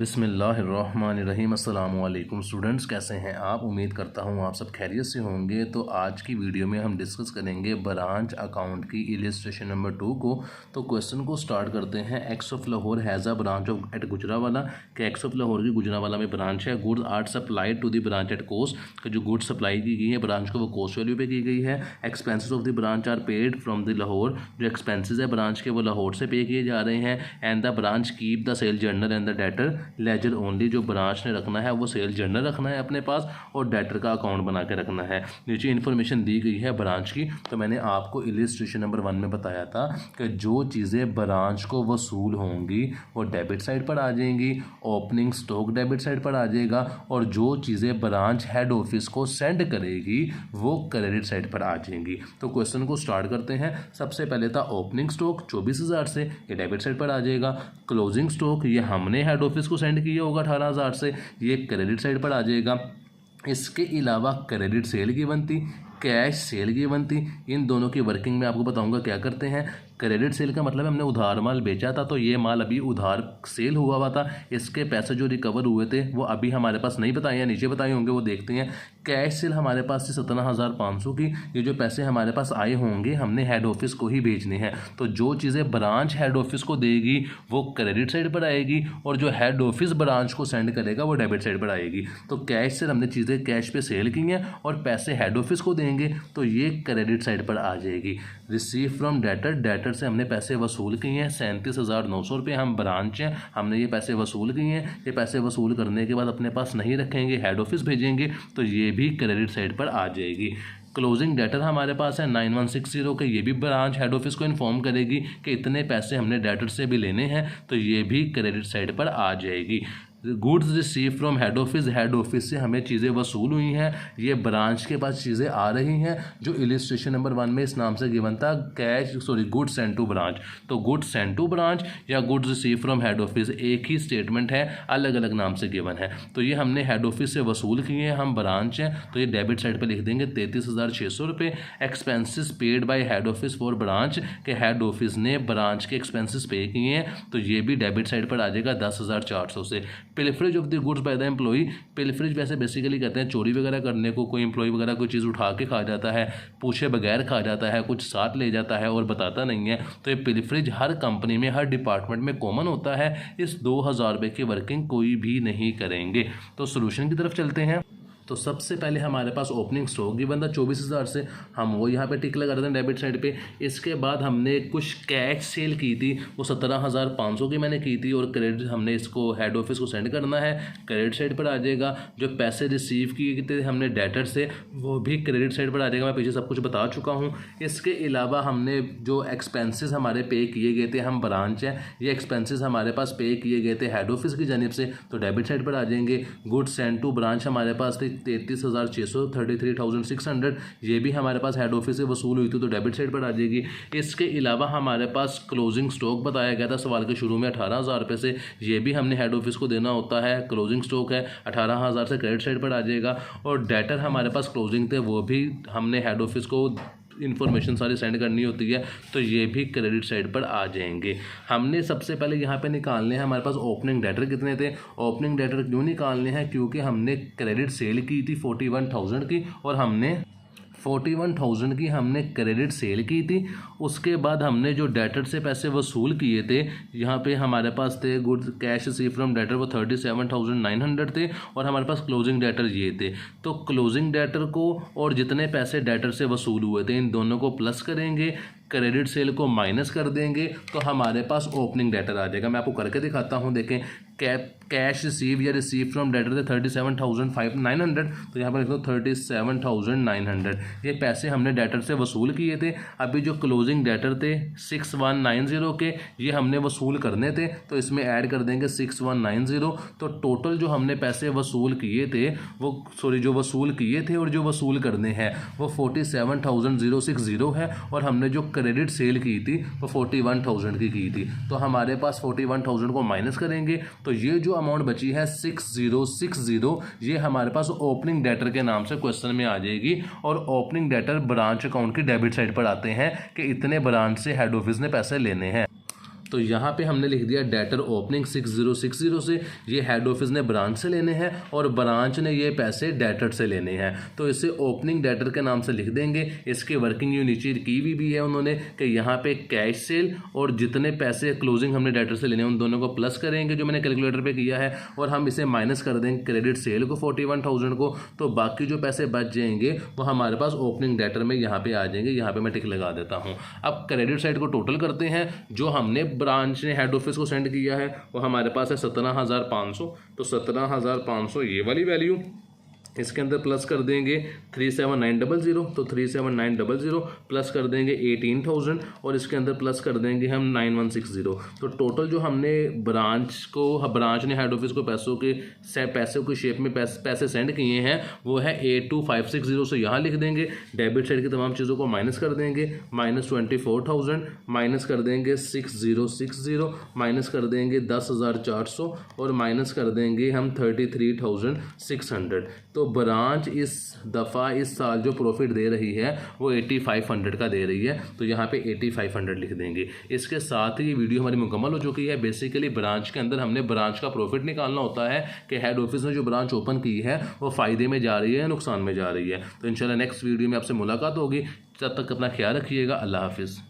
बिस्मिल्लाहिर्रहमानिर्रहीम। अस्सलाम वालेकुम स्टूडेंट्स, कैसे हैं आप? उम्मीद करता हूं आप सब खैरियत से होंगे। तो आज की वीडियो में हम डिस्कस करेंगे ब्रांच अकाउंट की इलिस्ट्रेशन नंबर 2 को। तो क्वेश्चन को स्टार्ट करते हैं। X of Lahore has a branch of at Gujranwala. कि एक्स ऑफ लाहौर की गुजरावाला में ब्रांच है। Goods are supplied to the branch at cost. जो गुड्स सप्लाई की गई है ब्रांच को वो कोस्ट वैल्यू पे की गई है। Expenses of the branch are paid from the Lahore. जो एक्सपेंसिस है ब्रांच के वो लाहौर से पे किए जा रहे हैं। And the branch keep the sale journal and the debtor ledger only. जो ब्रांच ने रखना है वो सेल जर्नल रखना है अपने पास और डेटर का अकाउंट बना के रखना है। नीचे इन्फॉर्मेशन दी गई है ब्रांच की। तो मैंने आपको इलिस्ट्रेशन नंबर 1 में बताया था कि जो चीज़ें ब्रांच को वसूल होंगी वो डेबिट साइड पर आ जाएंगी। ओपनिंग स्टॉक डेबिट साइड पर आ जाएगा और जो चीज़ें ब्रांच हेड ऑफिस को सेंड करेगी वो क्रेडिट साइड पर आ जाएंगी। तो क्वेश्चन को स्टार्ट करते हैं। सबसे पहले था ओपनिंग स्टॉक 24,000 से, ये डेबिट साइड पर आ जाएगा। क्लोजिंग स्टॉक ये हमने हेड ऑफिस को सेंड किया होगा 18,000 से, ये क्रेडिट साइड पर आ जाएगा। इसके अलावा क्रेडिट सेल की बनती, कैश सेल की बनती। इन दोनों की वर्किंग में आपको बताऊंगा क्या करते हैं। क्रेडिट सेल का मतलब हमने उधार माल बेचा था तो ये माल अभी उधार सेल हुआ था। इसके पैसे जो रिकवर हुए थे वो अभी हमारे पास नहीं बताए या नीचे बताए होंगे, वो देखते हैं। कैश सेल हमारे पास थी 17,500 की। ये जो पैसे हमारे पास आए होंगे हमने हेड ऑफिस को ही भेजने हैं। तो जो चीज़ें ब्रांच हेड ऑफिस को देगी वो क्रेडिट साइड पर आएगी और जो हेड ऑफिस ब्रांच को सेंड करेगा वो डेबिट साइड पर आएगी। तो कैश सेल हमने चीज़ें कैश पे सेल की हैं और पैसे हेड ऑफिस को देंगे तो ये क्रेडिट साइड पर आ जाएगी। रिसीव फ्रॉम डेटर, डेटर से हमने पैसे वसूल किए हैं 37,900 रुपये। हम ब्रांच हैं, हमने ये पैसे वसूल किए हैं। ये पैसे वसूल करने के बाद अपने पास नहीं रखेंगे, हेड ऑफिस भेजेंगे तो ये भी क्रेडिट साइड पर आ जाएगी। क्लोजिंग डेटर हमारे पास है 9160 के, ये भी ब्रांच हेड ऑफिस को इन्फॉर्म करेगी कि इतने पैसे हमने डेटर से भी लेने हैं तो ये भी क्रेडिट साइड पर आ जाएगी। Goods receive from head office, head office से हमें चीज़ें वसूल हुई हैं, ये ब्रांच के पास चीज़ें आ रही हैं। जो इलिस्ट्रेशन नंबर 1 में इस नाम से गिवन था गुड्स सेंड टू ब्रांच। तो गुड्स सेंड टू ब्रांच या goods receive from head office एक ही स्टेटमेंट है, अलग अलग नाम से गिवन है। तो ये हमने हेड ऑफिस से वसूल किए हैं, हम ब्रांच हैं तो ये डेबिट साइड पर लिख देंगे 33,600 रुपये। Expenses paid by head office for branch, के हेड ऑफिस ने ब्रांच के एक्सपेंसिस पे किए हैं तो ये भी डेबिट साइड पर आ जाएगा 10,400 से। Pilferage of the goods by the employee, pilferage वैसे बेसिकली कहते हैं चोरी वगैरह करने को। कोई एम्प्लॉई वगैरह कोई चीज़ उठा के खा जाता है, पूछे बगैर खा जाता है, कुछ साथ ले जाता है और बताता नहीं है, तो ये पिलफरेज हर कंपनी में हर डिपार्टमेंट में कॉमन होता है। इस 2,000 रुपये की वर्किंग कोई भी नहीं करेंगे। तो सोल्यूशन की तरफ चलते हैं। तो सबसे पहले हमारे पास ओपनिंग स्टॉक की बंदा 24,000 से, हम वो यहाँ पे टिक लगा देते हैं डेबिट साइड पे। इसके बाद हमने कुछ कैश सेल की थी, वो 17,500 की मैंने की थी और क्रेडिट हमने इसको हेड ऑफिस को सेंड करना है, क्रेडिट साइड पर आ जाएगा। जो पैसे रिसीव किए थे हमने डेटर से वो भी क्रेडिट साइड पर आ जाएगा, मैं पीछे सब कुछ बता चुका हूँ। इसके अलावा हमने जो एक्सपेंसिस हमारे पे किए गए थे, हम ब्रांच हैं, ये एक्सपेंसिस हमारे पास पे किए गए थे हेड ऑफिस की जानिब से तो डेबिट साइड पर आ जाएंगे। गुड्स सेंड टू ब्रांच हमारे पास थे 33,600, 33,600, ये भी हमारे पास हेड ऑफिस से वसूल हुई थी तो डेबिट साइड पर आ जाएगी। इसके अलावा हमारे पास क्लोजिंग स्टॉक बताया गया था सवाल के शुरू में 18,000 रुपये से, ये भी हमने हेड ऑफिस को देना होता है। क्लोजिंग स्टॉक है 18,000 से, क्रेडिट साइड पर आ जाएगा। और डेटर हमारे पास क्लोजिंग थे वो भी हमने हेड ऑफिस को इन्फॉर्मेशन सारी सेंड करनी होती है तो ये भी क्रेडिट साइड पर आ जाएंगे। हमने सबसे पहले यहाँ पे निकालने हैं हमारे पास ओपनिंग डेटर कितने थे। ओपनिंग डेटर क्यों निकालने हैं, क्योंकि हमने क्रेडिट सेल की थी 41,000 की और हमने 41,000 की हमने क्रेडिट सेल की थी। उसके बाद हमने जो डेटर से पैसे वसूल किए थे, यहाँ पे हमारे पास थे goods cash receive from debtor वो 37,900 थे और हमारे पास क्लोजिंग डेटर ये थे। तो क्लोजिंग डेटर को और जितने पैसे डेटर से वसूल हुए थे इन दोनों को प्लस करेंगे, क्रेडिट सेल को माइनस कर देंगे तो हमारे पास ओपनिंग डेटर आ जाएगा। मैं आपको करके दिखाता हूँ, देखें। कैश रिसीव या रिसीव फ्रॉम डेटर थे 37,900, तो यहाँ पर लिखो 37,900। ये पैसे हमने डेटर से वसूल किए थे। अभी जो क्लोजिंग डेटर थे 6190 के, ये हमने वसूल करने थे तो इसमें ऐड कर देंगे 6190। तो टोटल जो हमने पैसे वसूल किए थे वो जो वसूल किए थे और जो वसूल करने हैं वो 47,060 है और हमने जो क्रेडिट सेल की थी वो 41,000 की थी। तो हमारे पास 41,000 को माइनस करेंगे तो ये जो अमाउंट बची है 6060, ये हमारे पास ओपनिंग डेटर के नाम से क्वेश्चन में आ जाएगी। और ओपनिंग डेटर ब्रांच अकाउंट की डेबिट साइड पर आते हैं कि इतने ब्रांच से हेड ऑफिस ने पैसे लेने हैं। तो यहाँ पे हमने लिख दिया डेटर ओपनिंग 6060 से, ये हेड ऑफिस ने ब्रांच से लेने हैं और ब्रांच ने ये पैसे डेटर से लेने हैं, तो इसे ओपनिंग डेटर के नाम से लिख देंगे। इसकी वर्किंग यूँ नीचे की हुई भी है उन्होंने कि यहाँ पे कैश सेल और जितने पैसे क्लोजिंग हमने डेटर से लेने हैं उन दोनों को प्लस करेंगे जो मैंने कैलकुलेटर पे किया है, और हम इसे माइनस कर देंगे क्रेडिट सेल को 41,000 को, तो बाकी जो पैसे बच जाएंगे वो हमारे पास ओपनिंग डेटर में यहाँ पे आ जाएंगे। यहाँ पे मैं टिक लगा देता हूँ। अब क्रेडिट साइड को टोटल करते हैं, जो हमने ब्रांच ने हेड ऑफिस को सेंड किया है वो हमारे पास है 17,500, तो 17,500 ये वाली वैल्यू, इसके अंदर प्लस कर देंगे 37900, तो 37900 प्लस कर देंगे 18,000 और इसके अंदर प्लस कर देंगे हम 9160। तो टोटल जो हमने ब्रांच ने हेड ऑफिस को पैसों के शेप में पैसे सेंड किए हैं वो है 82,560 से यहाँ लिख देंगे। डेबिट साइड की तमाम चीज़ों को माइनस कर देंगे, -24,000 माइनस कर देंगे 6060 माइनस कर देंगे 10,400 और माइनस कर देंगे हम 33,600। तो ब्रांच इस दफ़ा इस साल जो प्रॉफिट दे रही है वो 8500 का दे रही है, तो यहाँ पे 8500 लिख देंगे। इसके साथ ही ये वीडियो हमारी मुकम्मल हो चुकी है। बेसिकली ब्रांच के अंदर हमने ब्रांच का प्रॉफिट निकालना होता है कि हेड ऑफिस ने जो ब्रांच ओपन की है वो फ़ायदे में जा रही है या नुकसान में जा रही है। तो इंशाल्लाह नेक्स्ट वीडियो में आपसे मुलाकात होगी, तब तक अपना ख्याल रखिएगा। अल्लाह हाफिज़।